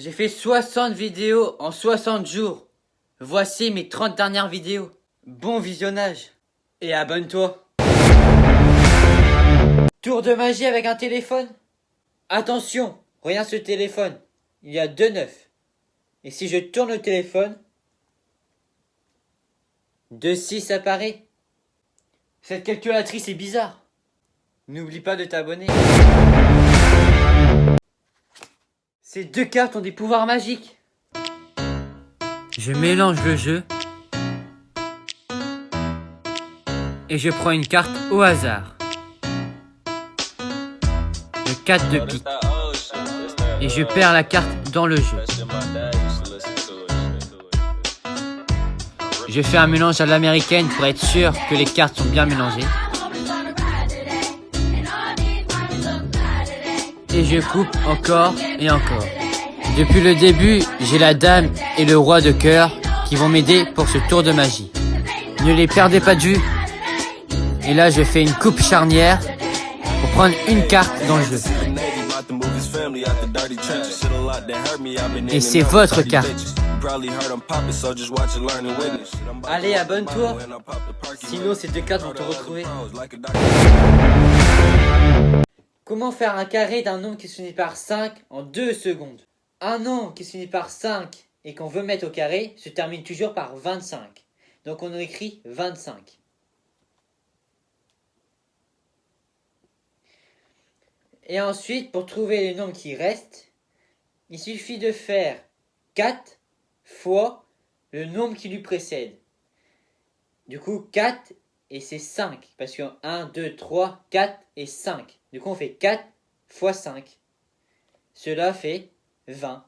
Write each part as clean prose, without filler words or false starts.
J'ai fait 60 vidéos en 60 jours. Voici mes 30 dernières vidéos. Bon visionnage. Et abonne-toi. Tour de magie avec un téléphone. Attention, regarde ce téléphone. Il y a 2 9. Et si je tourne le téléphone, 2 6 apparaît. Cette calculatrice est bizarre. N'oublie pas de t'abonner. Ces 2 cartes ont des pouvoirs magiques. Je mélange le jeu. Et je prends une carte au hasard. Le 4 de pique. Et je perds la carte dans le jeu. Je fais un mélange à l'américaine pour être sûr que les cartes sont bien mélangées. Et je coupe encore et encore. Depuis le début, j'ai la dame et le roi de cœur qui vont m'aider pour ce tour de magie. Ne les perdez pas de vue. Et là, je fais une coupe charnière pour prendre une carte dans le jeu. Et c'est votre carte. Allez, abonne-toi. Sinon, ces 2 cartes vont te retrouver. Comment faire un carré d'un nombre qui se finit par 5 en 2 secondes? Un nombre qui se finit par 5 et qu'on veut mettre au carré se termine toujours par 25. Donc on écrit 25. Et ensuite, pour trouver les nombres qui restent, il suffit de faire 4 fois le nombre qui lui précède. Du coup, 4 et c'est 5. Parce que 1, 2, 3, 4 et 5. Du coup, on fait 4 fois 5. Cela fait 20.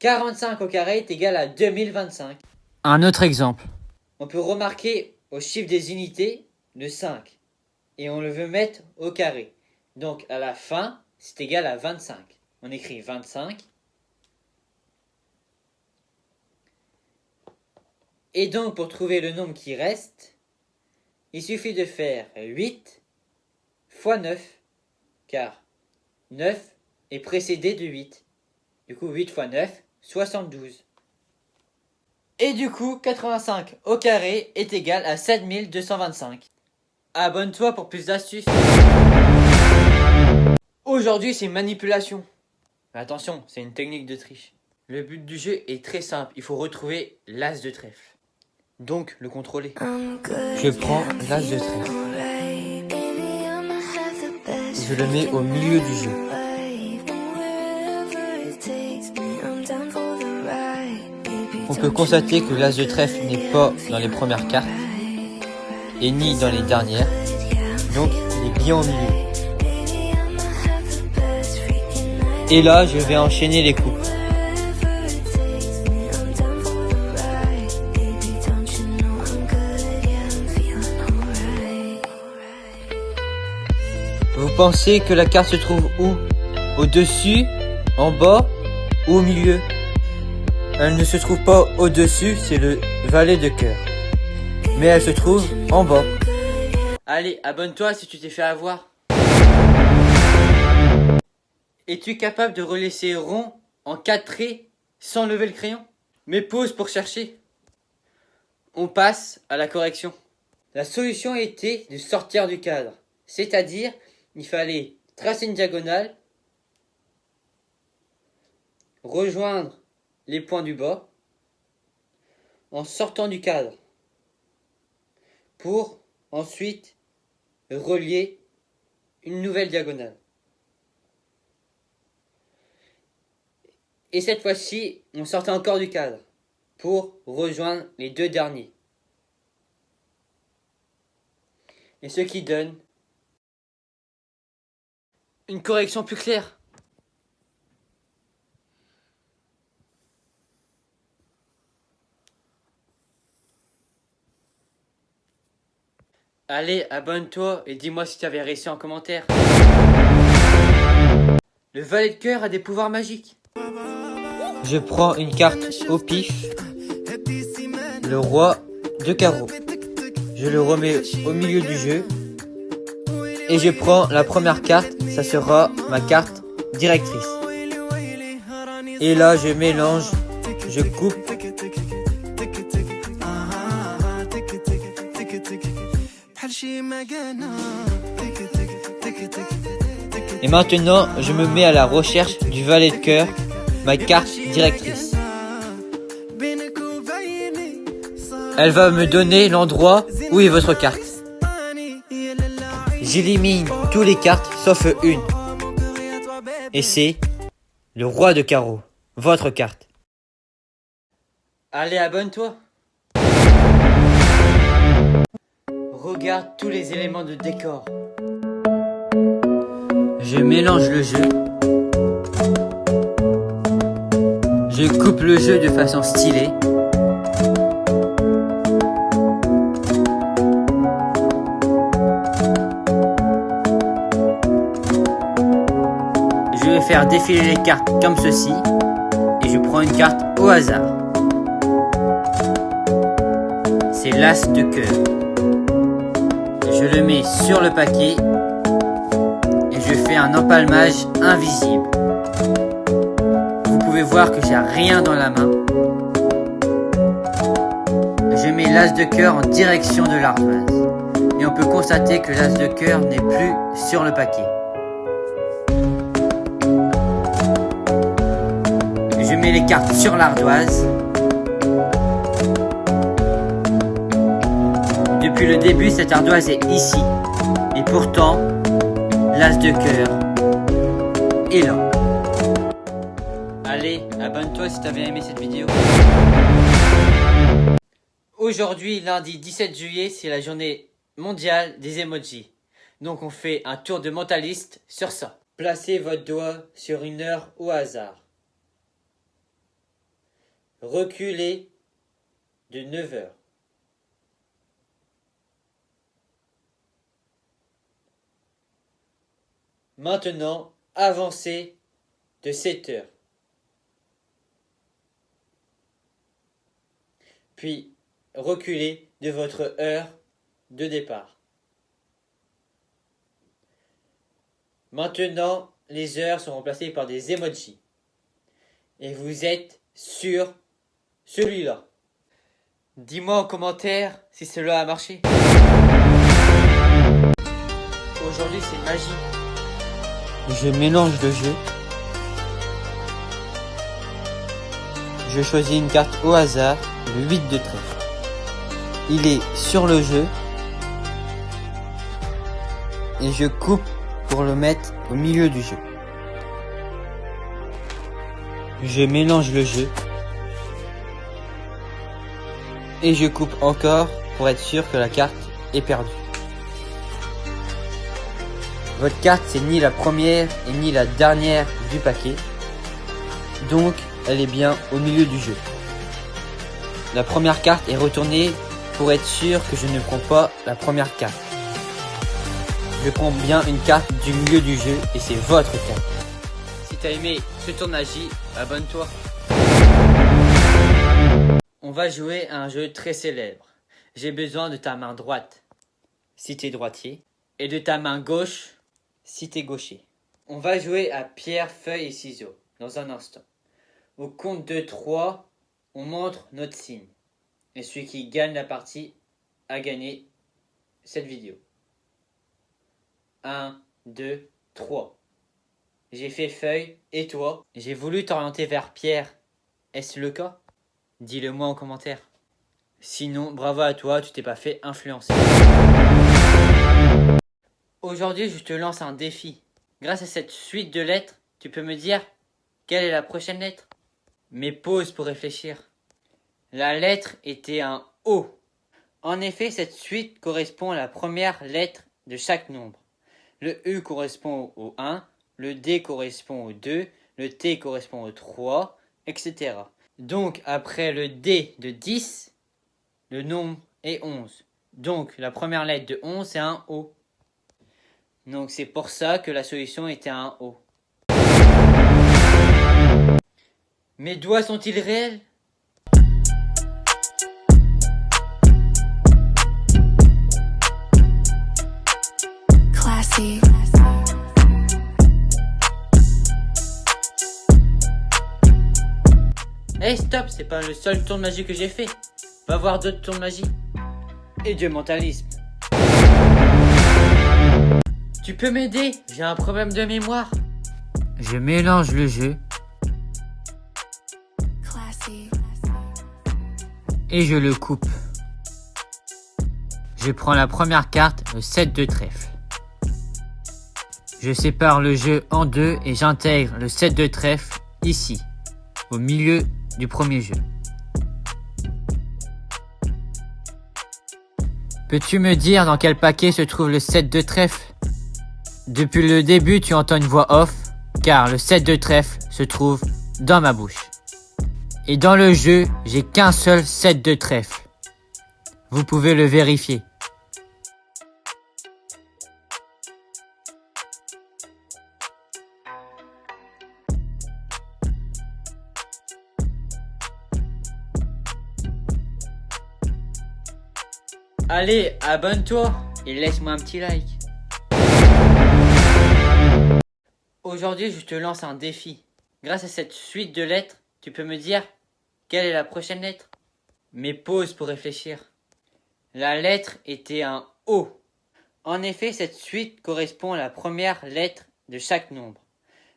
45 au carré est égal à 2025. Un autre exemple. On peut remarquer au chiffre des unités le 5. Et on le veut mettre au carré. Donc à la fin, c'est égal à 25. On écrit 25. Et donc pour trouver le nombre qui reste, il suffit de faire 8 fois 9, car 9 est précédé de 8. Du coup 8 fois 9, 72. Et du coup 85 au carré est égal à 7225. Abonne-toi pour plus d'astuces. Aujourd'hui, c'est manipulation. Mais attention, c'est une technique de triche. Le but du jeu est très simple. Il faut retrouver l'as de trèfle. Donc, le contrôler. Je prends l'as de trèfle. Je le mets au milieu du jeu. On peut constater que l'as de trèfle n'est pas dans les premières cartes. Et ni dans les dernières, donc il est bien au milieu. Et là, je vais enchaîner les coupes. Vous pensez que la carte se trouve où? Au-dessus, en bas ou au milieu? Elle ne se trouve pas au-dessus, c'est le valet de cœur. Mais elle se trouve en bas. Allez, abonne-toi si tu t'es fait avoir. Es-tu capable de relaisser rond en 4 traits sans lever le crayon? Mais pause pour chercher. On passe à la correction. La solution était de sortir du cadre. C'est-à-dire, il fallait tracer une diagonale, rejoindre les points du bas, en sortant du cadre, pour ensuite relier une nouvelle diagonale. Et cette fois-ci, on sortait encore du cadre pour rejoindre les 2 derniers. Et ce qui donne une correction plus claire. Allez, abonne-toi et dis-moi si tu avais réussi en commentaire. Le valet de cœur a des pouvoirs magiques. Je prends une carte au pif, le roi de carreau. Je le remets au milieu du jeu et je prends la première carte, ça sera ma carte directrice. Et là, je mélange, je coupe. Et maintenant, je me mets à la recherche du valet de cœur, ma carte directrice. Elle va me donner l'endroit où est votre carte. J'élimine toutes les cartes sauf une. Et c'est le roi de carreau, votre carte. Allez, abonne-toi. Regarde tous les éléments de décor. Je mélange le jeu. Je coupe le jeu de façon stylée. Je vais faire défiler les cartes comme ceci. Et je prends une carte au hasard. C'est l'as de cœur. Je le mets sur le paquet. Et je fais un empalmage invisible. Vous pouvez voir que j'ai rien dans la main. Je mets l'as de cœur en direction de l'ardoise. Et on peut constater que l'as de cœur n'est plus sur le paquet. Je mets les cartes sur l'ardoise. Depuis le début, cette ardoise est ici. Et pourtant, l'as de cœur est là. Allez, abonne-toi si t'as bien aimé cette vidéo. Aujourd'hui, lundi 17 juillet, c'est la journée mondiale des emojis. Donc on fait un tour de mentaliste sur ça. Placez votre doigt sur une heure au hasard. Reculez de 9 heures. Maintenant, avancez de 7 heures. Puis, reculez de votre heure de départ. Maintenant, les heures sont remplacées par des emojis. Et vous êtes sur celui-là. Dis-moi en commentaire si cela a marché. Aujourd'hui, c'est magie. Je mélange le jeu. Je choisis une carte au hasard, le 8 de trèfle. Il est sur le jeu. Et je coupe pour le mettre au milieu du jeu. Je mélange le jeu. Et je coupe encore pour être sûr que la carte est perdue. Votre carte, c'est ni la première et ni la dernière du paquet. Donc, elle est bien au milieu du jeu. La première carte est retournée pour être sûr que je ne prends pas la première carte. Je prends bien une carte du milieu du jeu et c'est votre carte. Si t'as aimé ce tournage, abonne-toi. On va jouer à un jeu très célèbre. J'ai besoin de ta main droite, si t'es droitier, et de ta main gauche, si t'es gaucher. On va jouer à pierre, feuille et ciseaux dans un instant. Au compte de 3, on montre notre signe. Et celui qui gagne la partie a gagné cette vidéo. 1, 2, 3. J'ai fait feuille et toi? J'ai voulu t'orienter vers pierre. Est-ce le cas? Dis-le moi en commentaire. Sinon, bravo à toi, tu t'es pas fait influencer. Aujourd'hui, je te lance un défi. Grâce à cette suite de lettres, tu peux me dire quelle est la prochaine lettre? Mais pause pour réfléchir. La lettre était un O. En effet, cette suite correspond à la première lettre de chaque nombre. Le U correspond au 1, le D correspond au 2, le T correspond au 3, etc. Donc, après le D de 10, le nombre est 11. Donc, la première lettre de 11, c'est un O. Donc, c'est pour ça que la solution était un O. Mes doigts sont-ils réels? Classy. Hey stop, c'est pas le seul tour de magie que j'ai fait. Va voir d'autres tours de magie. Et de mentalisme. Tu peux m'aider? J'ai un problème de mémoire. Je mélange le jeu. Et je le coupe. Je prends la première carte, le 7 de trèfle. Je sépare le jeu en deux et j'intègre le 7 de trèfle ici, au milieu du premier jeu. Peux-tu me dire dans quel paquet se trouve le 7 de trèfle? Depuis le début, tu entends une voix off, car le 7 de trèfle se trouve dans ma bouche. Et dans le jeu, j'ai qu'un seul 7 de trèfle. Vous pouvez le vérifier. Allez, abonne-toi et laisse-moi un petit like. Aujourd'hui, je te lance un défi. Grâce à cette suite de lettres, tu peux me dire quelle est la prochaine lettre? Mais pause pour réfléchir. La lettre était un O. En effet, cette suite correspond à la première lettre de chaque nombre.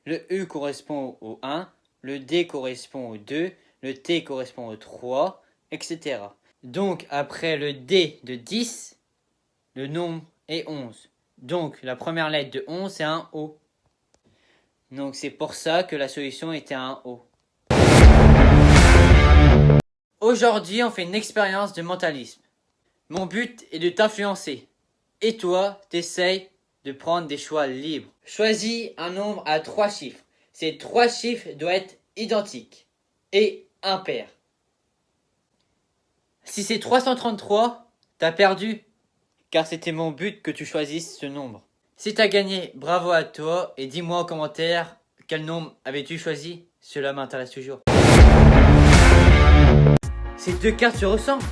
Le U correspond au 1, le D correspond au 2, le T correspond au 3, etc. Donc, après le D de 10, le nombre est 11. Donc, la première lettre de 11, c'est un O. Donc, c'est pour ça que la solution était un O. Aujourd'hui, on fait une expérience de mentalisme. Mon but est de t'influencer. Et toi, t'essayes de prendre des choix libres. Choisis un nombre à 3 chiffres. Ces 3 chiffres doivent être identiques et impairs. Si c'est 333, t'as perdu, car c'était mon but que tu choisisses ce nombre. Si t'as gagné, bravo à toi, et dis-moi en commentaire quel nombre avais-tu choisi, cela m'intéresse toujours. Ces deux cartes se ressemblent?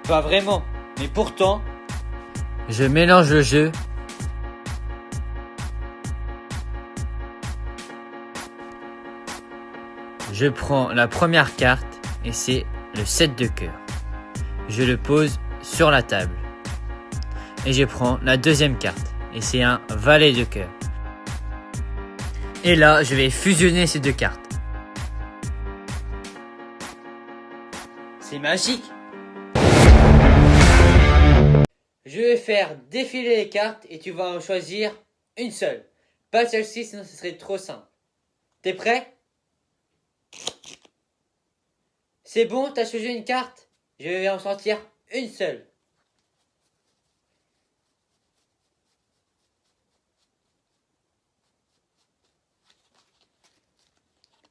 Pas vraiment, mais pourtant... Je mélange le jeu. Je prends la première carte, et c'est le 7 de cœur. Je le pose sur la table. Et je prends la deuxième carte. Et c'est un valet de cœur. Et là, je vais fusionner ces deux cartes. C'est magique! Je vais faire défiler les cartes et tu vas en choisir une seule. Pas celle-ci, sinon ce serait trop simple. T'es prêt? C'est bon, t'as choisi une carte? Je vais en sortir une seule.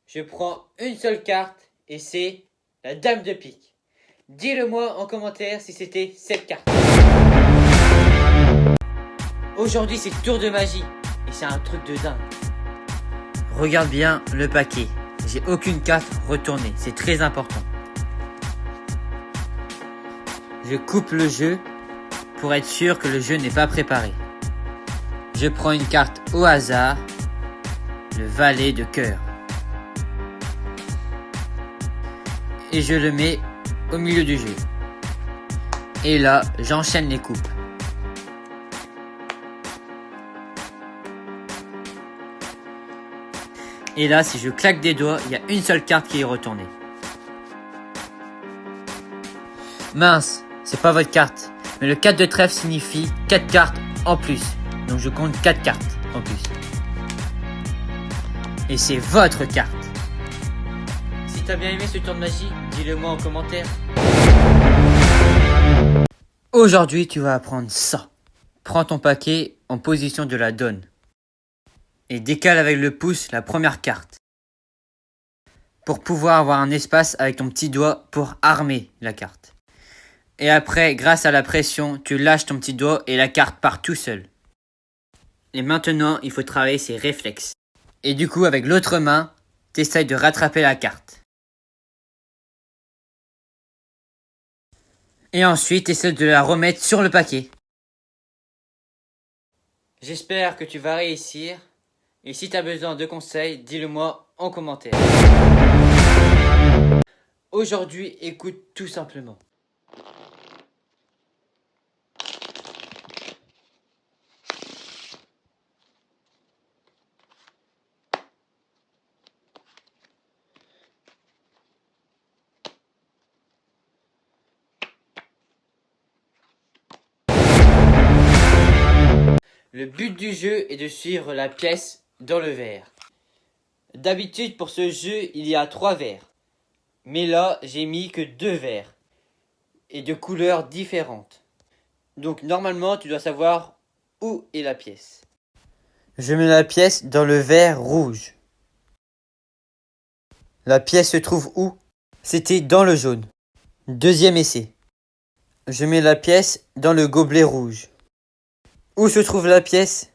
Je prends une seule carte et c'est la dame de pique. Dis-le-moi en commentaire si c'était cette carte. Aujourd'hui c'est tour de magie et c'est un truc de dingue. Regarde bien le paquet. J'ai aucune carte retournée, c'est très important. Je coupe le jeu pour être sûr que le jeu n'est pas préparé. Je prends une carte au hasard, le valet de cœur. Et je le mets au milieu du jeu. Et là, j'enchaîne les coupes. Et là, si je claque des doigts, il y a une seule carte qui est retournée. Mince, c'est pas votre carte. Mais le 4 de trèfle signifie 4 cartes en plus. Donc je compte 4 cartes en plus. Et c'est votre carte. Si t'as bien aimé ce tour de magie, dis-le moi en commentaire. Aujourd'hui, tu vas apprendre ça. Prends ton paquet en position de la donne. Et décale avec le pouce la première carte. Pour pouvoir avoir un espace avec ton petit doigt pour armer la carte. Et après, grâce à la pression, tu lâches ton petit doigt et la carte part tout seul. Et maintenant, il faut travailler ses réflexes. Et du coup, avec l'autre main, t'essayes de rattraper la carte. Et ensuite, essaie de la remettre sur le paquet. J'espère que tu vas réussir. Et si tu as besoin de conseils, dis-le moi en commentaire. Aujourd'hui, écoute tout simplement. Le but du jeu est de suivre la pièce dans le verre. D'habitude, pour ce jeu, il y a 3 verres. Mais là, j'ai mis que 2 verres. Et de couleurs différentes. Donc normalement, tu dois savoir où est la pièce. Je mets la pièce dans le verre rouge. La pièce se trouve où? C'était dans le jaune. Deuxième essai. Je mets la pièce dans le gobelet rouge. Où se trouve la pièce?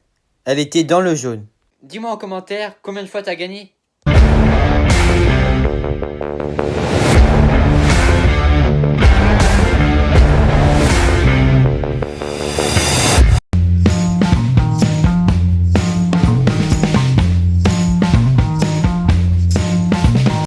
Elle était dans le jaune. Dis-moi en commentaire combien de fois t'as gagné.